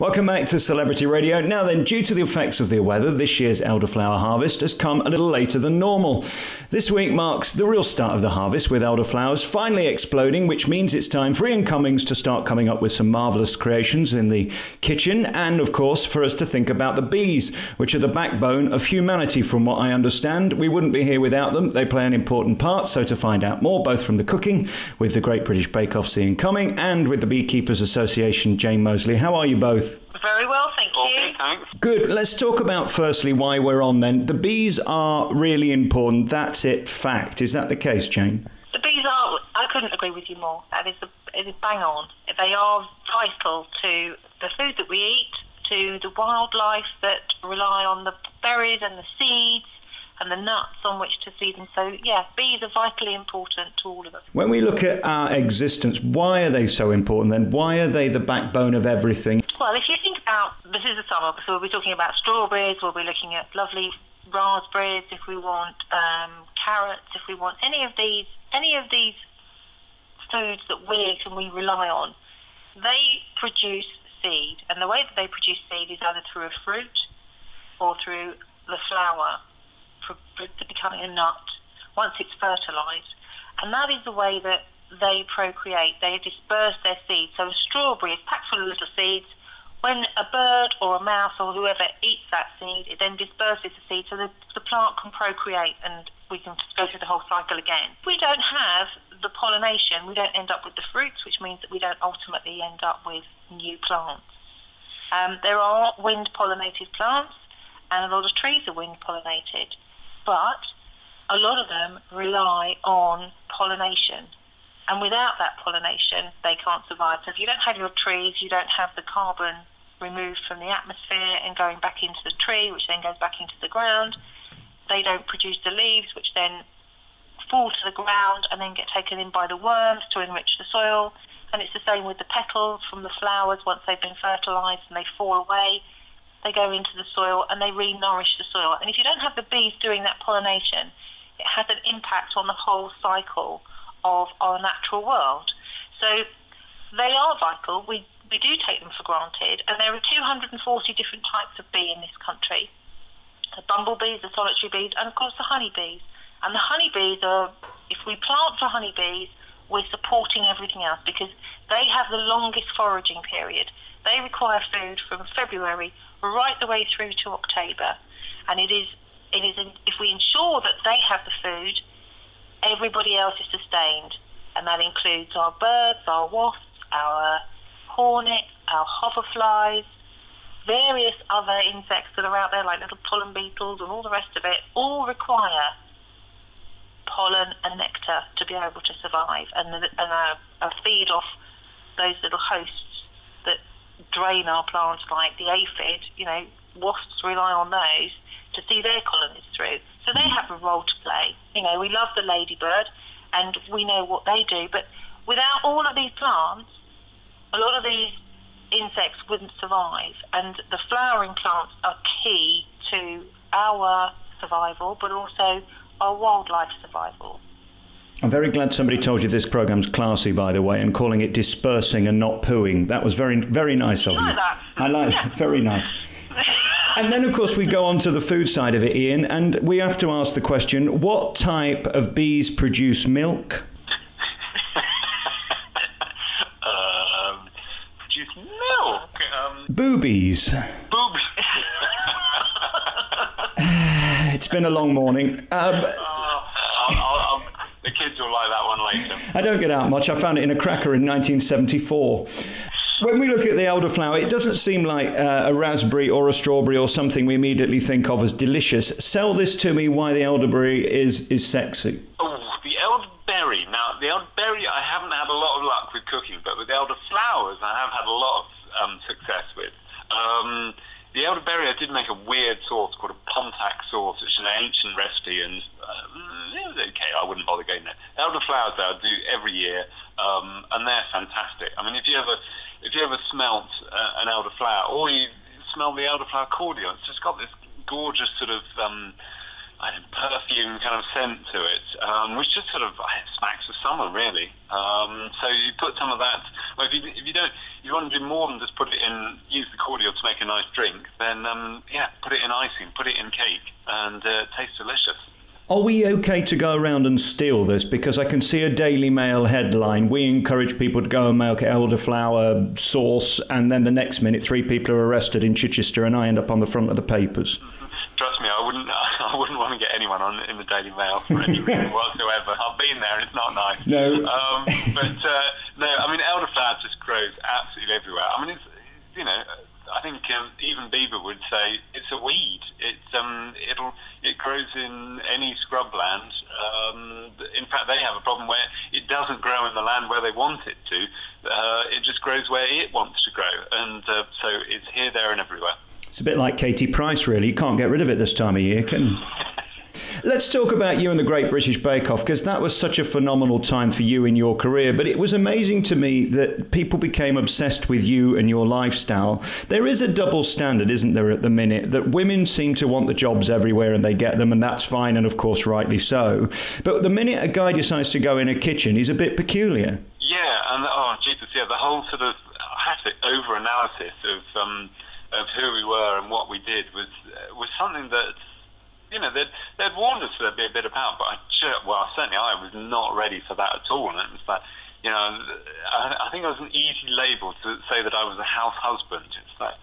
Welcome back to Celebrity Radio. Now then, due to the effects of the weather, this year's elderflower harvest has come a little later than normal. This week marks the real start of the harvest, with elderflowers finally exploding, which means it's time for Ian Cummings to start coming up with some marvellous creations in the kitchen, and of course for us to think about the bees, which are the backbone of humanity from what I understand. We wouldn't be here without them. They play an important part, so to find out more, both from the cooking with the Great British Bake Off's Ian Cumming and with the Beekeepers Association, Jane Moseley. How are you both? Very well, thank you. Okay, thanks. Good. Let's talk about firstly why we're on then. The bees are really important. That's it, fact. Is that the case, Jane? The bees are, I couldn't agree with you more. It is bang on. They are vital to the food that we eat, to the wildlife that rely on the berries and the seeds and the nuts on which to feed them. So, yeah, bees are vitally important to all of us. When we look at our existence, why are they so important then? Why are they the backbone of everything? Well, if you think about, this is the summer, so we'll be talking about strawberries, we'll be looking at lovely raspberries, if we want carrots, if we want any of these foods that we eat and we rely on, they produce seed. And the way that they produce seed is either through a fruit or through the flower, to becoming a nut, once it's fertilised. And that is the way that they procreate. They disperse their seeds. So a strawberry is packed full of little seeds. When a bird or a mouse or whoever eats that seed, it then disperses the seed so the plant can procreate, and we can just go through the whole cycle again. If we don't have the pollination, we don't end up with the fruits, which means that we don't ultimately end up with new plants. There are wind-pollinated plants, and a lot of trees are wind-pollinated, but a lot of them rely on pollination. And without that pollination, they can't survive. So if you don't have your trees, you don't have the carbon removed from the atmosphere and going back into the tree, which then goes back into the ground. They don't produce the leaves, which then fall to the ground and then get taken in by the worms to enrich the soil. And it's the same with the petals from the flowers. Once they've been fertilised and they fall away, they go into the soil and they re-nourish the soil. And if you don't have the bees doing that pollination, it has an impact on the whole cycle of our natural world. So they are vital. We do take them for granted, and there are 240 different types of bee in this country. The bumblebees, the solitary bees, and of course the honeybees. And the honeybees are, if we plant for honeybees, we're supporting everything else because they have the longest foraging period. They require food from February right the way through to October. And if we ensure that they have the food, everybody else is sustained, and that includes our birds, our wasps, our hornets, our hoverflies, various other insects that are out there like little pollen beetles and all the rest of it, all require pollen and nectar to be able to survive, and feed off those little hosts that drain our plants like the aphid. Wasps rely on those to see their colonies through. So they have a role to play. We love the ladybird and we know what they do, but without all of these plants, a lot of these insects wouldn't survive. And the flowering plants are key to our survival, but also our wildlife survival. I'm very glad somebody told you this programme's classy, by the way, and calling it dispersing and not pooing. That was very, very nice of you. I like that. Very nice. And then, of course, we go on to the food side of it, Ian, and we have to ask the question, what type of bees produce milk? Produce milk? Boobies. Boobies. It's been a long morning. The kids will like that one later. I don't get out much. I found it in a cracker in 1974. When we look at the elderflower, it doesn't seem like a raspberry or a strawberry or something we immediately think of as delicious. Sell this to me, why the elderberry is sexy. Oh, the elderberry. Now, the elderberry I haven't had a lot of luck with cooking, but with the elderflowers I have had a lot of success with. The elderberry, I did make a weird sauce called a Pontac sauce, which is an ancient recipe, and it was okay. I wouldn't bother going there. Elderflowers I do every year, and they're fantastic. I mean, if you ever smelt an elderflower, or you smell the elderflower cordial, it's just got this gorgeous sort of perfume kind of scent to it, which just sort of smacks of summer, really. So you put some of that. Well, if you want to do more than just put it in, use the cordial a nice drink, then yeah, put it in icing, put it in cake, and it tastes delicious. Are we okay to go around and steal this? Because I can see a Daily Mail headline, we encourage people to go and make elderflower sauce, and then the next minute 3 people are arrested in Chichester and I end up on the front of the papers. Trust me, I wouldn't want to get anyone in the Daily Mail for any reason whatsoever. I've been there and it's not nice. No. No, I mean, elderflower just grows absolutely everywhere. I mean, it's, you know, I think even Bieber would say it's a weed. It grows in any scrubland. In fact, they have a problem where it doesn't grow in the land where they want it to. It just grows where it wants to grow, and so it's here, there, and everywhere. It's a bit like Katie Price, really. You can't get rid of it this time of year, can you? Let's talk about you and the Great British Bake Off, because that was such a phenomenal time for you in your career. But it was amazing to me that people became obsessed with you and your lifestyle. There is a double standard, isn't there, at the minute, that women seem to want the jobs everywhere and they get them, and that's fine, and of course rightly so. But the minute a guy decides to go in a kitchen, he's a bit peculiar. Yeah, and oh Jesus, yeah, the whole sort of, I have to say, over-analysis of who we were and what we did was something that, you know, they'd warned us there'd be a bit of power, but certainly I was not ready for that at all. And it was like, you know, I think it was an easy label to say that I was a house husband. It's like,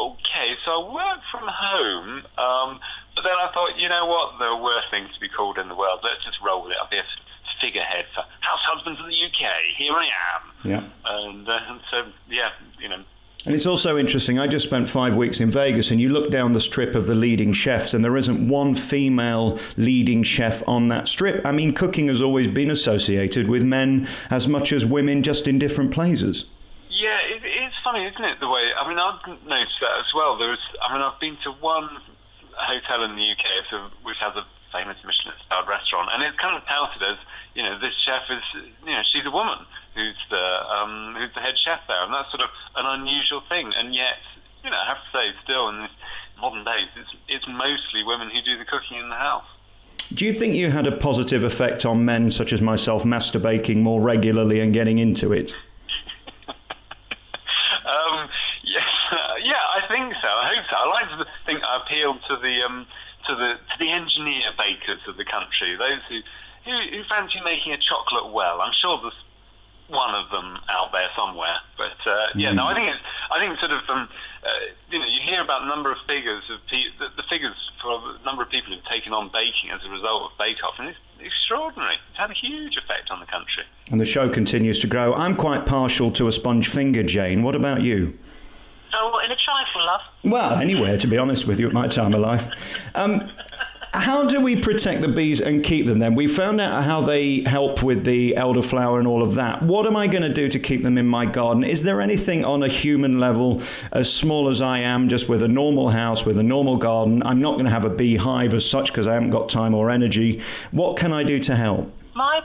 okay, so I work from home, but then I thought, you know what, there are worse things to be called in the world. Let's just roll with it. I'll be a figurehead for house husbands of the UK. Here I am. Yeah. And so, yeah, you know. And it's also interesting, I just spent 5 weeks in Vegas, and you look down the strip of the leading chefs and there isn't one female leading chef on that strip. I mean, cooking has always been associated with men as much as women, just in different places. Yeah, it's funny, isn't it, the way, I mean, I've noticed that as well. I've been to one hotel in the UK which has a famous Michelin-starred restaurant, and it's kind of touted as, you know, this chef is, you know, she's a woman who's the head chef there, and that's sort of an unusual thing. And yet, you know, I have to say, still in these modern days, it's mostly women who do the cooking in the house. Do you think you had a positive effect on men such as myself masturbating more regularly and getting into it? Yes, yeah, I think so. I hope so. I like to think I appealed to the engineer bakers of the country, those who fancy making a chocolate well. I'm sure there's one of them out there somewhere, but yeah, no, I think sort of you know, you hear about the number of figures of the figures for the number of people who've taken on baking as a result of Bake Off, and it's extraordinary. It's had a huge effect on the country. And the show continues to grow. I'm quite partial to a sponge finger, Jane. What about you? Oh, in a trifle, love. Well, anywhere, to be honest with you, at my time of life. How do we protect the bees and keep them then? We found out how they help with the elderflower and all of that. What am I going to do to keep them in my garden? Is there anything on a human level, as small as I am, just with a normal house, with a normal garden? I'm not going to have a beehive as such because I haven't got time or energy. What can I do to help? My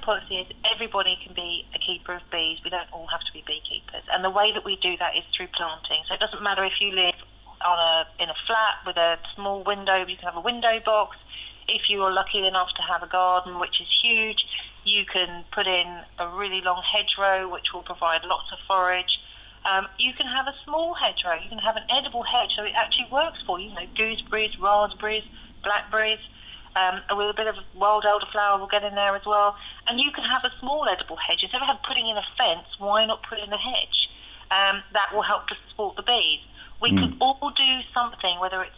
policy is everybody can be a keeper of bees. We don't all have to be beekeepers. And the way that we do that is through planting. So it doesn't matter if you live in a flat with a small window, you can have a window box. If you are lucky enough to have a garden which is huge, you can put in a really long hedgerow which will provide lots of forage. You can have a small hedgerow, you can have an edible hedge, so it actually works for you, gooseberries, raspberries, blackberries, with a bit of wild elderflower will get in there as well. And you can have a small edible hedge. Instead of putting in a fence, why not put in a hedge? That will help to support the bees. We could all do something, whether it's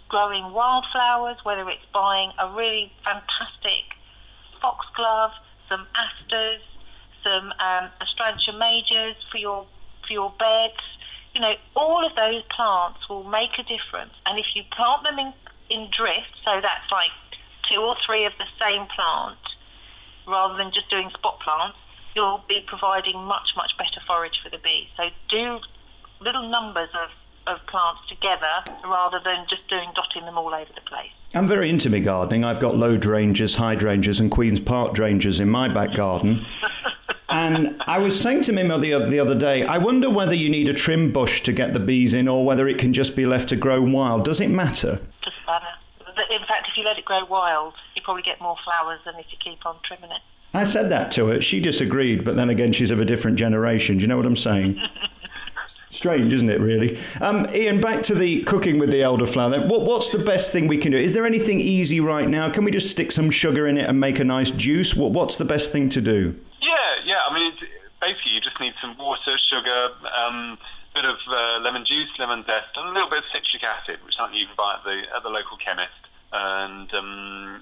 growing wildflowers, whether it's buying a really fantastic foxglove, some asters, some astrantia majors for your beds. You know, all of those plants will make a difference. And if you plant them in drift, so that's like 2 or 3 of the same plant, rather than just doing spot plants, you'll be providing much, much better forage for the bees. So do little numbers of plants together rather than just dotting them all over the place. I'm very into my gardening. I've got low drangers, hydrangeas and Queen's Park drangers in my back garden. And I was saying to Mimo the other day, I wonder whether you need a trim bush to get the bees in or whether it can just be left to grow wild. Does it matter? Doesn't matter. In fact, if you let it grow wild, you probably get more flowers than if you keep on trimming it. I said that to her. She disagreed, but then again, she's of a different generation. Do you know what I'm saying? Strange, isn't it, really? Ian, back to the cooking with the elderflower then. What's the best thing we can do? Is there anything easy right now? Can we just stick some sugar in it and make a nice juice? What's the best thing to do? Yeah. I mean, basically you just need some water, sugar, bit of lemon juice, lemon zest, and a little bit of citric acid, which something you can buy at the local chemist. And and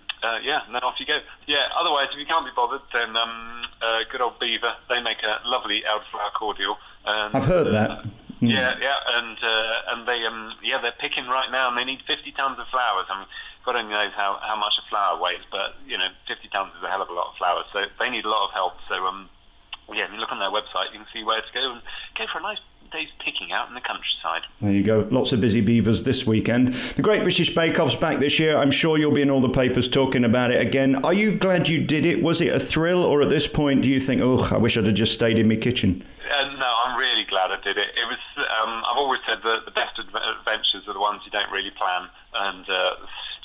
then off you go. Yeah, otherwise, if you can't be bothered, then good old Beaver, they make a lovely elderflower cordial. And, I've heard that. Yeah, and they're picking right now, and they need 50 tons of flowers. I mean, God only knows how much a flower weighs, but 50 tons is a hell of a lot of flowers, so they need a lot of help. So if you look on their website, you can see where to go and go for a nice day's picking out in the countryside. There you go. Lots of busy beavers this weekend. The Great British Bake Off's back this year. I'm sure you'll be in all the papers talking about it again. Are you glad you did it? Was it a thrill, or at this point do you think, oh, I wish I'd have just stayed in my kitchen? No, I'm really glad I did it. It was. I've always said that the best adventures are the ones you don't really plan. And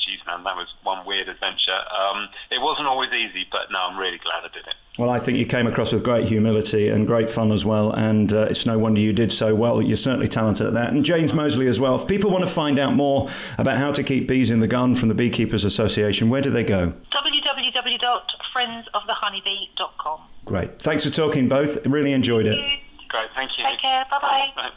geez, man, that was one weird adventure. It wasn't always easy, but no, I'm really glad I did it. Well, I think you came across with great humility and great fun as well, and it's no wonder you did so well. You're certainly talented at that. And James Moseley as well. If people want to find out more about how to keep bees in the garden from the Beekeepers Association, where do they go? www.friendsofthehoneybee.com. Great. Thanks for talking both. Really enjoyed it. Great, thank you. Take care. Bye-bye. Bye.